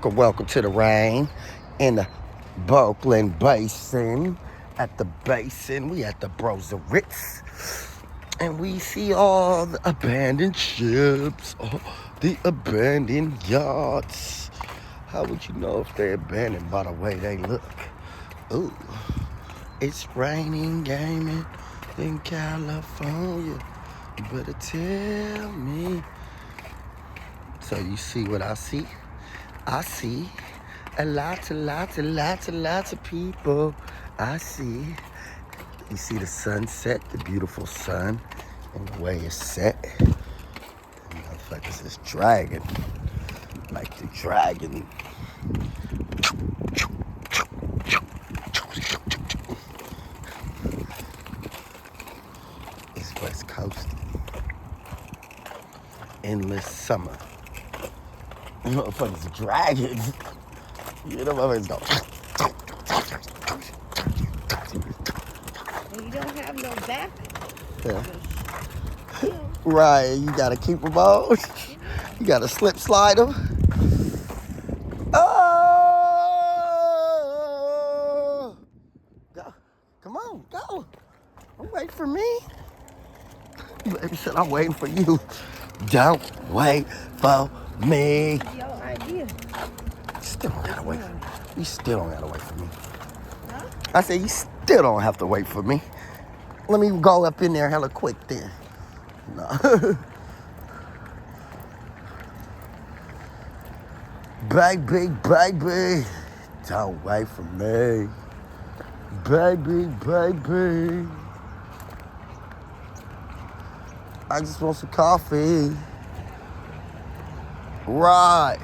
Welcome to the rain in the Oakland Basin. At the Basin, we at the Ritz, and we see all the abandoned ships, all the abandoned yachts. How would you know if they're abandoned by the way they look? Ooh, it's raining gaming in California. You better tell me. So you see what I see? I see lots of people. I see. You see the sunset, the beautiful sun, and the way it's set. And motherfuckers is dragging, like the dragon. It's West Coast. Endless summer. Motherfuckers dragging. You know, motherfuckers go. And you don't have no back. Yeah. Right, you gotta keep them on. You gotta slide them. Oh! Go. Come on, go. Don't wait for me. Baby said, I'm waiting for you. Don't wait for me. Your idea. Still don't gotta wait. You still don't gotta wait for me. Huh? I said, you still don't have to wait for me. Let me go up in there hella quick then. No. Baby, don't wait for me. Baby. I just want some coffee. Right.